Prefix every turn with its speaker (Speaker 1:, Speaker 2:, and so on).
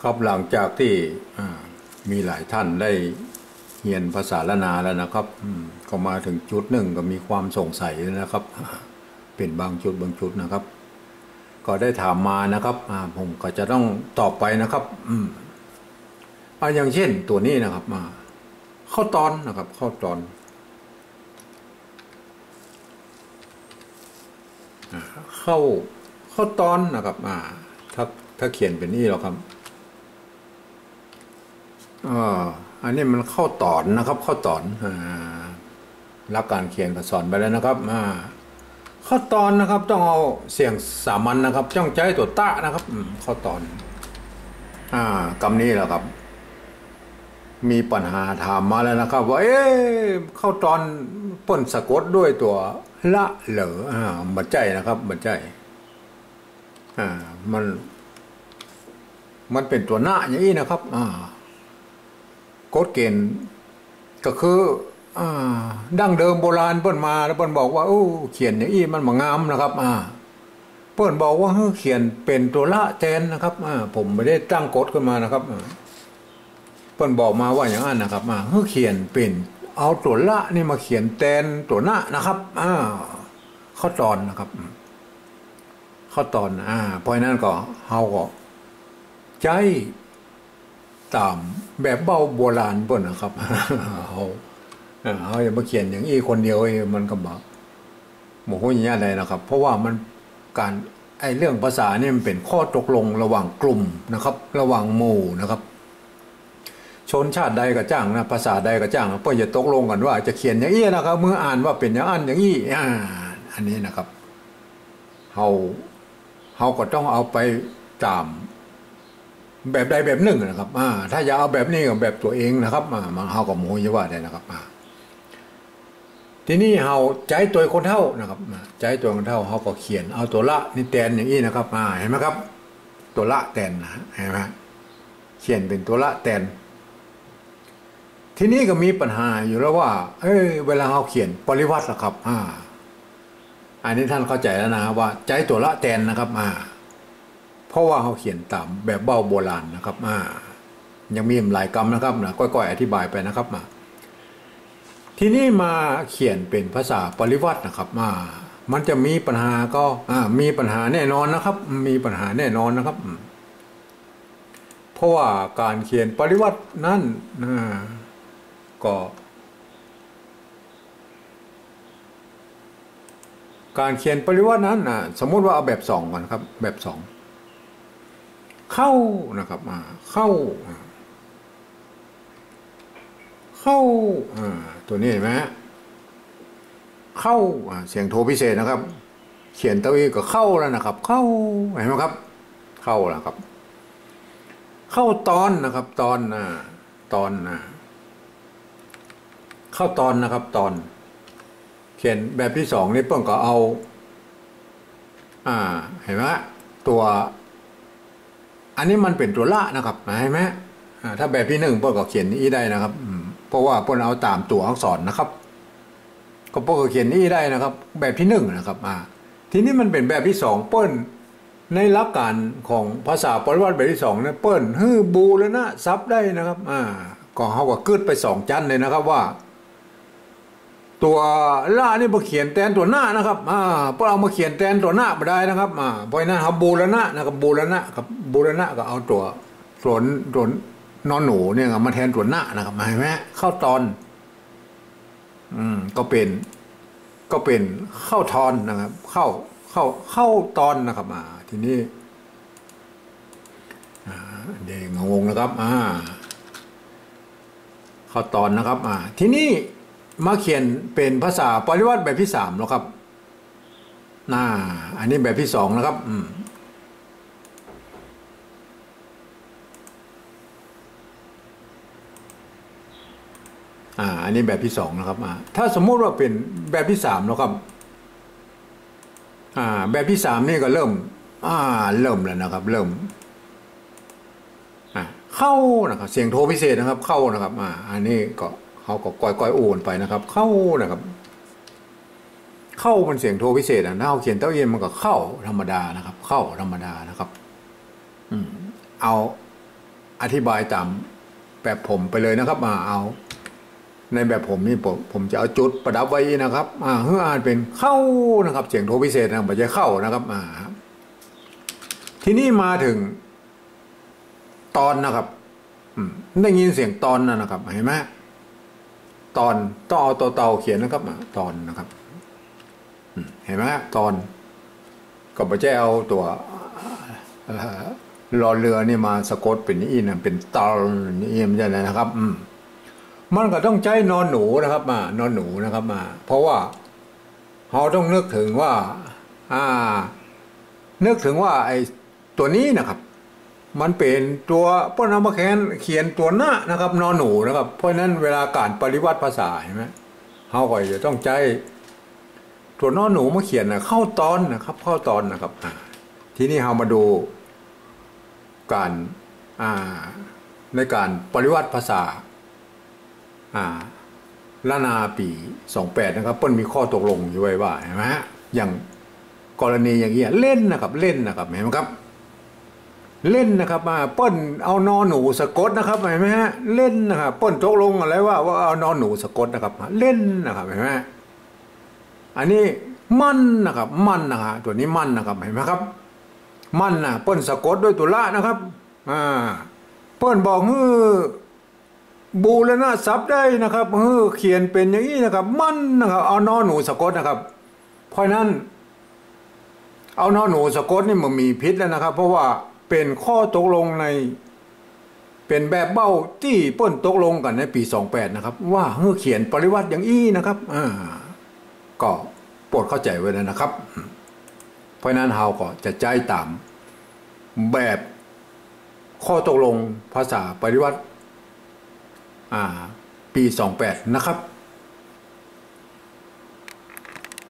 Speaker 1: ครับหลังจากที่มีหลายท่านได้เรียนภาษาละนาแล้วนะครับก็มาถึงจุดหนึ่งก็มีความสงสัยนะครับเป็นบางจุดนะครับก็ได้ถามมานะครับผมก็จะต้องตอบไปนะครับอย่างเช่นตัวนี้นะครับข้อตอนนะครับข้อตอนเข้าตอนนะครับถ้าเขียนเป็นนี่หรอครับอันนี้มันเข้าตอนนะครับเข้าตอนรักการเขียนก็สอนไปแล้วนะครับเข้าตอนนะครับต้องเอาเสียงสามัญนะครับจ้องใจตัวตะนะครับเข้าตอนคำนี้แหละครับมีปัญหาถามมาแล้วนะครับว่าเข้าตอนป้นสะกดด้วยตัวละเหรอบัดใจนะครับบัดใจมันเป็นตัวหน้าอย่างนี้นะครับกฎเกณฑ์ก็คือดั้งเดิมโบราณเปิ้นมาแล้วเปิ้นบอกว่าเขียนอย่างนี้มันงามนะครับเปิ้นบอกว่าเขียนเป็นตัวละแทนนะครับผมไม่ได้ตั้งกฎขึ้นมานะครับเปิ้นบอกมาว่าอย่างนั้นนะครับเขียนเป็นเอาตัวละนี่มาเขียนแทนตัวหน้านะครับข้อตอนนะครับข้อตอนเพราะนั้นก็เฮาก็ใจตามแบบเบาโบราณเปิ้นนะครับเขาอย่ามาเขียนอย่างนี้คนเดียวมันก็บอกโมโหอย่างนี้อะไรนะครับเพราะว่ามันการเรื่องภาษาเนี่ยมันเป็นข้อตกลงระหว่างกลุ่มนะครับระหว่างหมู่นะครับชนชาติใดก็จ้างนะภาษาใดก็จ้างเพื่อจะตกลงกันว่าจะเขียนอย่างนี้นะครับเมื่ออ่านว่าเป็นอย่างนี้อันนี้นะครับเขาก็ต้องเอาไปตามแบบใดแบบหนึ่งนะครับถ้าจะเอาแบบนี้กับแบบตัวเองนะครับมันเขาก็โมโหว่าได้นะครับทีนี้เขาใจตัวคนเท่านะครับใจตัวคนเท่าเขาก็เขียนเอาตัวละนี่แทนอย่างนี้นะครับเห็นไหมครับตัวละแทนนะเห็นไหมเขียนเป็นตัวละแทนทีนี้ก็มีปัญหาอยู่แล้วว่าเวลาเขาเขียนปริวัตินะครับอันนี้ท่านเข้าใจแล้วนะว่าใจตัวละแทนนะครับเพราะว่าเขาเขียนตามแบบเบ้าโบราณนะครับยังมีหลายกรรมนะครับก้อยๆอธิบายไปนะครับทีนี้มาเขียนเป็นภาษาปริวัตินะครับมันจะมีปัญหาก็มีปัญหาแน่นอนนะครับมีปัญหาแน่นอนนะครับเพราะว่าการเขียนปริวัตินั้นก็การเขียนปริวัตินั้นสมมุติว่าเอาแบบสองก่อนครับแบบสองเข้านะครับเข้าตัวนี้เห็นไหมเข้าเสียงโทพิเศษนะครับเขียนตัวเองก็เข้าแล้วนะครับเข้าเห็นไหมครับเข้าแล้วครับเข้าตอนนะครับตอนเข้าตอนนะครับตอนเขียนแบบที่สองนี่เพิ่งก็เอาเห็นไหมตัวอันนี้มันเป็นตัวละนะครับเห็นไหมถ้าแบบที่หนึ่งเพิ่งก็เขียนนี้ได้นะครับเพราะว่าเพิ่งเอาตามตัวอักษรนะครับก็เพิ่งก็เขียนนี้ได้นะครับแบบที่หนึ่งนะครับทีนี้มันเป็นแบบที่สองเพิ่งในหลักการของภาษาปริวัติแบบที่สองเนี่ยเพิ่งบูแล้วนะซับได้นะครับก็เขาก็กึดไปสองชั้นเลยนะครับว่าตัวล่านี่มาเขียนแทนตัวหน้านะครับพอเอามาเขียนแทนตัวหน้าไม่ได้นะครับเพราะนั้นเขาบูรณะนะครับบูรณะก็เอาตัวนอนหนูเนี่ยมาแทนตัวหน้านะครับเห็นไหมเข้าตอนก็เป็นเข้าทอนนะครับเข้าตอนนะครับทีนี้เด็กงงนะครับเข้าตอนนะครับทีนี้มาเขียนเป็นภาษาปริวัติแบบที่สามแล้วครับอันนี้แบบที่สองนะครับอันนี้แบบที่สองนะครับถ้าสมมุติว่าเป็นแบบที่สามแล้วครับแบบที่สามนี่ก็เริ่มแล้วนะครับเริ่มเข้านะครับเสียงโทพิเศษนะครับเข้านะครับอันนี้ก็เขาก็ก้อยโอนไปนะครับเข้านะครับเข้ามันเสียงโทพิเศษถ้าเขาเขียนเต้าเย็นมันก็เข้าธรรมดานะครับเข้าธรรมดานะครับเอา อธิบายตามแบบผมไปเลยนะครับเอาในแบบผมนี่ผมจะเอาจุดประดับไว้นะครับเพื่ออ่านเป็นเข้านะครับเสียงโทพิเศษนะไม่ใช่เข้านะครับทีนี้มาถึงตอนนะครับได้ยินเสียงตอนนะครับเห็นไหมตอนต้องเอาตัวเตาเขียนนะครับตอนนะครับเห็นไหมตอนก็ไม่ใช่เอาตัวรอเรือนี่มาสะกดเป็นอีนะเป็นตอนนี่ไม่ใช่นะครับมันก็ต้องใช้นอนหนูนะครับนอนหนูนะครับเพราะว่าเราต้องนึกถึงว่านึกถึงว่าไอ้ตัวนี้นะครับมันเป็นตัวป้นเอามาเขียนตัวหน้านะครับนอนหนูนะครับเพราะนั้นเวลาการปริวัติภาษาเห็นไหมเราก็จะต้องใช้ตัวนอนหนูมาเขียนเข้าตอนนะครับเข้าตอนนะครับทีนี้เรามาดูการในการปริวัติภาษาละนาปี28นะครับเปิ้ลมีข้อตกลงอยู่ไว้ว่าเห็นไหมฮะอย่างกรณีอย่างเงี้ยเล่นนะครับเล่นนะครับเห็นไหมครับเล่นนะครับเปิ้ลเอานอหนูสะกดนะครับเห็นไหมฮะเล่นนะครับเปิ้ลตกลงอะไรว่าเอานอหนูสะกดนะครับเล่นนะครับเห็นไหมอันนี้มันนะครับมันนะครับตัวนี้มันนะครับเห็นไหมครับมันเปิ้ลสะกดด้วยตัวละนะครับเปิ้ลบอกบูรณะศัพท์ได้นะครับเขียนเป็นอย่างนี้นะครับมันนะครับเอานอหนูสะกดนะครับเพราะนั้นเอานอหนูสะกดนี่มันมีพิษแล้วนะครับเพราะว่าเป็นข้อตกลงเป็นแบบเบ้าที่เปิ้ลตกลงกันในปี28นะครับว่าเขียนปริวัติอย่างนี้นะครับก็โปรดเข้าใจไว้เลยนะครับเพราะนั้นเราก็จะใจตามแบบข้อตกลงภาษาปริวัติปี28นะครับ